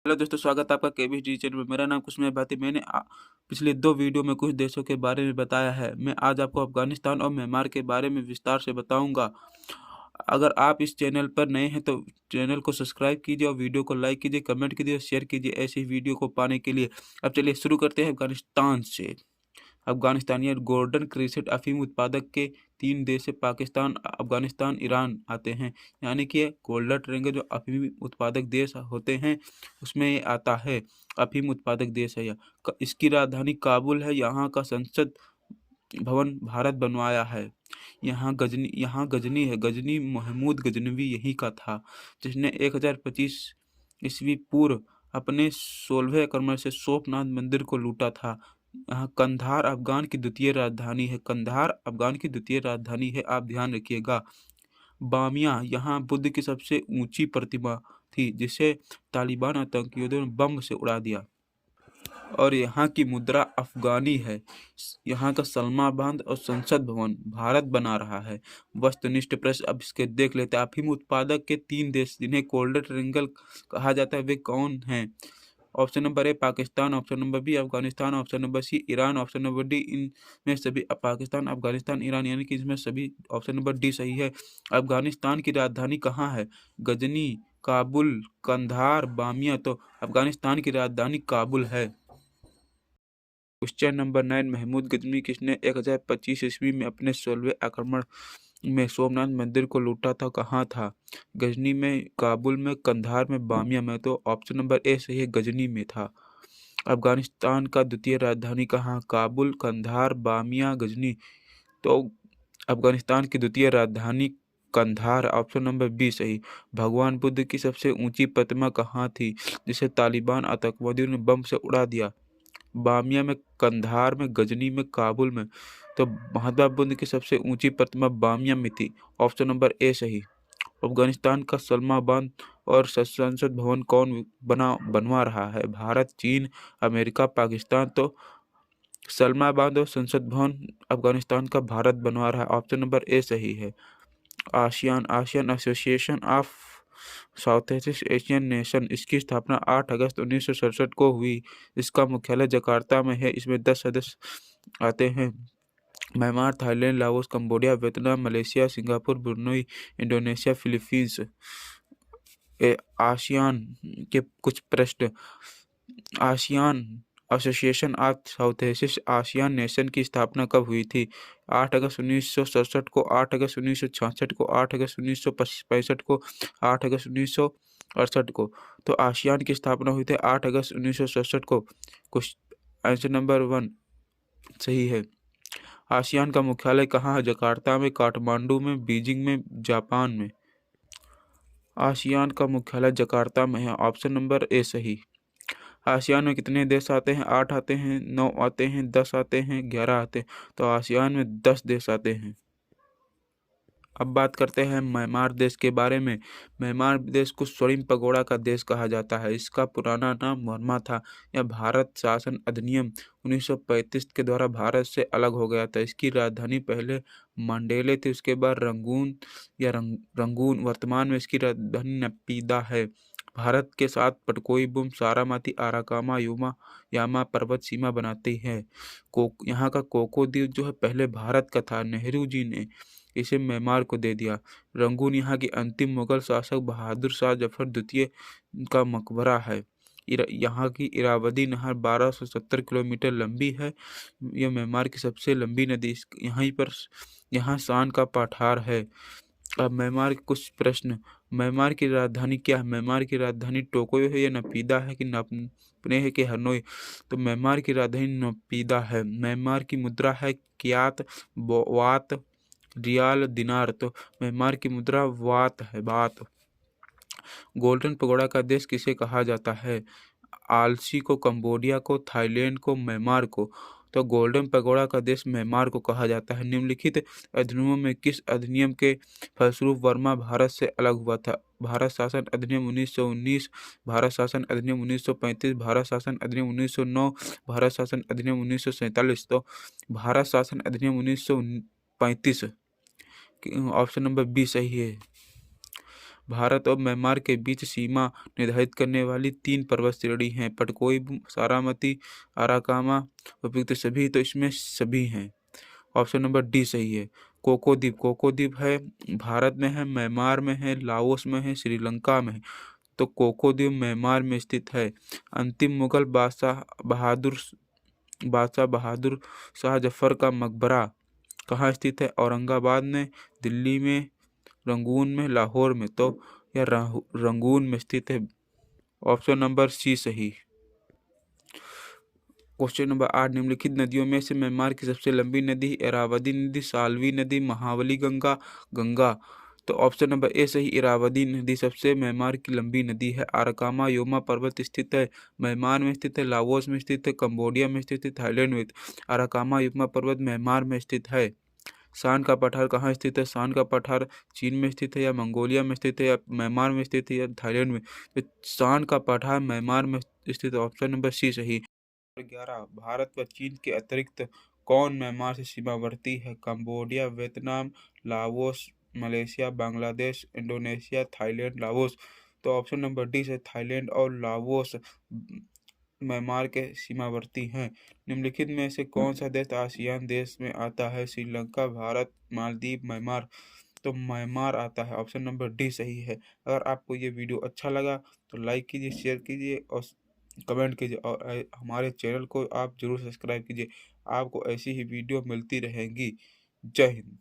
Hello दोस्तों, स्वागत है आपका केबीसी डी चैनल में। मेरा नाम कुसुम भाटी। मैंने पिछले 2 वीडियो में कुछ देशों के बारे में बताया है। मैं आज आपको अफ़गानिस्तान और म्यांमार के बारे में विस्तार से बताऊँगा। अगर आप इस चैनल पर नए हैं तो चैनल को सब्सक्राइब कीजिए और वीडियो को लाइक कीजिए, कमेंट कीजिए और शेयर कीजिए ऐसी वीडियो को पाने के लिए। अब चलिए शुरू करते हैं अफ़गानिस्तान से। अफ़गानिस्तान या गोल्डन क्रिसेंट अफ़ीम उत्पादक के 3 देश से पाकिस्तान, अफ़गानिस्तान, ईरान आते हैं। यानी कि ये गोल्डन ट्रायंगल जो अफ़ीम उत्पादक देश होते हैं, उसमें ये आता है। अफ़ीम उत्पादक देश है यह। इसकी राजधानी काबुल है। यहाँ का संसद भवन भारत बनवाया है। यहाँ गजनी है। गजनी महमूद गजनवी यहीं का था, जिसने 1025 ईस्वी पूर्व अपने 16वें आक्रमण से सोमनाथ मंदिर को लूटा था। यहाँ कंधार अफ़गान की द्वितीय राजधानी है। कंधार अफ़गान की द्वितीय राजधानी है, आप ध्यान रखिएगा। बामियाँ यहाँ बुद्ध की सबसे ऊंची प्रतिमा थी, जिसे तालिबान आतंकियों ने बम से उड़ा दिया। और यहाँ की मुद्रा अफ़गानी है। यहाँ का सलमा बांध और संसद भवन भारत बना रहा है। वस्तुनिष्ठ प्रश्न अब इसके देख लेते हैं। अफीम उत्पादक के 3 देश जिन्हें गोल्डन ट्रायंगल कहा जाता है, वे कौन हैं? Option number A Pakistan, option number B Afghanistan, option number C Iran, option number D इनमें सभी पाकिस्तान, अफगानिस्तान, ईरान, यानी कि इसमें सभी ऑप्शन नंबर डी सही है। अफगानिस्तान की राजधानी कहाँ है? गजनी, काबुल, कंधार, बामिया। तो अफगानिस्तान की राजधानी काबुल है। क्वेश्चन नंबर 9, महमूद गजनी किसने 1025 ईस्वी में अपने 16वें आक्रमण में सोमनाथ मंदिर को लूटा था? कहाँ था? गजनी में, काबुल में, कंधार में, बामिया में। तो ऑप्शन नंबर ए सही है, गजनी में था। अफगानिस्तान का द्वितीय राजधानी कहाँ? काबुल, कंधार, बामिया, गजनी। तो अफगानिस्तान की द्वितीय राजधानी कंधार, ऑप्शन नंबर बी सही। भगवान बुद्ध की सबसे ऊंची प्रतिमा कहाँ थी, जिसे तालिबान आतंकवादियों ने बम से उड़ा दिया? बामिया में, कंधार में, गजनी में, काबुल में। तो महात्मा बुद्ध की सबसे ऊंची प्रतिमा बामिया में थी, ऑप्शन नंबर ए सही। अफगानिस्तान का सलमा बांध और संसद भवन कौन बनवा रहा है? भारत, चीन, अमेरिका, पाकिस्तान। तो सलमा बांध और संसद भवन अफगानिस्तान का भारत बनवा रहा है, ऑप्शन नंबर ए सही है। ASEAN, ASEAN association of south east Asian nation, इसकी स्थापना 8 अगस्त 1967 को हुई। इसका मुख्यालय जकार्ता में है। इसमें 10 सदस्य आते हैं। Myanmar, Thailand, Laos, Cambodia, Vietnam, Malaysia, Singapore, Brunei, Indonesia, Philippines. ASEAN के कुछ प्रश्न। ASEAN association of south east ASEAN nation की स्थापना कब हुई थी? 8 अगस्त 1967 को, 8 अगस्त 1966 को, 8 अगस्त 1965 को, 8 अगस्त 1968 को। तो आसियान की स्थापना हुई थी 8 अगस्त 1967 को। कुछ आंसर नंबर 1 सही है। आसियान का मुख्यालय कहाँ है? जकार्ता में, काठमांडू में, बीजिंग में, जापान में। आसियान का मुख्यालय जकार्ता में है, ऑप्शन नंबर ए सही। आसियान में कितने देश आते हैं? 8 आते हैं, 9 आते हैं, 10 आते हैं, 11 आते हैं। तो आसियान में 10 देश आते हैं। अब बात करते हैं म्यांमार देश के बारे में। म्यांमार देश को स्वर्णिम पगोड़ा का देश कहा जाता है। इसका पुराना नाम बर्मा था। यह भारत शासन अधिनियम 1935 के द्वारा भारत से अलग हो गया था। इसकी राजधानी पहले मांडेले थी, उसके बाद रंगून। वर्तमान में इसकी राजधानी नपीदा है। भारत के साथ पटकोई बुम, सारामती, आराकामा, यामा पर्वत सीमा बनाती है। यहाँ का कोको द्वीप जो है पहले भारत का था। नेहरू जी ने इसे म्यांमार को दे दिया। रंगून यहाँ की अंतिम मुगल शासक बहादुर शाह जफर द्वितीय का मकबरा है। यहाँ की इरावदी नहर 1270 किलोमीटर लंबी है। यह म्यांमार की सबसे लंबी नदी। यहाँ शान का पठार है। अब म्यांमार के कुछ प्रश्न। म्यांमार की राजधानी क्या है? म्यांमार की राजधानी टोक्यो है या नपीदा है कि नापने है कि हनोई? तो म्यांमार की राजधानी नपीदा है। म्यांमार की मुद्रा है क्यात, वात, रियाल, दिनार। तो म्यांमार की मुद्रा वात है, बात। गोल्डन पगोड़ा का देश किसे कहा जाता है? आलसी को, कंबोडिया को, थाईलैंड को, म्यांमार को। तो गोल्डन पगोड़ा का देश म्यांमार को कहा जाता है। निम्नलिखित अधिनियमों में किस अधिनियम के फलस्वरूप वर्मा भारत से अलग हुआ था? भारत शासन अधिनियम 1919, भारत शासन अधिनियम 1935, भारत शासन अधिनियम 1909, भारत शासन अधिनियम 1947। तो भारत शासन अधिनियम 1935, ऑप्शन नंबर बी सही है। भारत और म्यांमार के बीच सीमा निर्धारित करने वाली 3 पर्वत श्रेणी हैं। पटकोई, सारामती, अराकामा, उपयुक्त सभी, तो इसमें सभी हैं। ऑप्शन नंबर डी सही है। कोको द्वीप, कोको द्वीप है भारत में है, म्यांमार में है, लाओस में है, श्रीलंका में है। तो कोको द्वीप म्यांमार में स्थित है। अंतिम मुगल बादशाह बहादुर शाह जफर का मकबरा कहाँ स्थित है? औरंगाबाद में, दिल्ली में, रंगून में, लाहौर में। तो यह रंगून में स्थित है। ऑप्शन नंबर सी सही। क्वेश्चन नंबर 8, निम्नलिखित नदियों में से म्यांमार की सबसे लंबी नदी? इरावदी नदी, साल्वी नदी, महाबली गंगा, गंगा। तो ऑप्शन नंबर ए सही, इरावदी नदी सबसे म्यांमार की लंबी नदी है। आरकामा योमा पर्वत स्थित है म्यांमार में स्थित है, लाओस में स्थित है, कंबोडिया में स्थित है, थाईलैंड में। आरकामा योमा पर्वत म्यांमार में स्थित है। शान का पठार कहाँ स्थित है? शान का पठार चीन में स्थित है, या मंगोलिया में स्थित है, या म्यांमार में स्थित है, या थाईलैंड में। तो शान का पठार म्यांमार में स्थित है। ऑप्शन नंबर सी सही। 11, भारत व चीन के अतिरिक्त कौन म्यांमार से सीमावर्ती है? Cambodia, Vietnam, Laos, Malaysia, Bangladesh, Indonesia, Thailand, Laos. तो ऑप्शन नंबर डी से थाईलैंड और लाओस म्यांमार के सीमावर्ती हैं। निम्नलिखित में से कौन सा देश आसियान देश में आता है? श्रीलंका, भारत, मालदीव, म्यांमार। तो म्यांमार आता है। ऑप्शन नंबर डी सही है। अगर आपको ये वीडियो अच्छा लगा तो लाइक कीजिए, शेयर कीजिए और कमेंट कीजिए, और हमारे चैनल को आप जरूर सब्सक्राइब कीजिए। आपको ऐसी ही वीडियो मिलती रहेंगी। जय हिंद।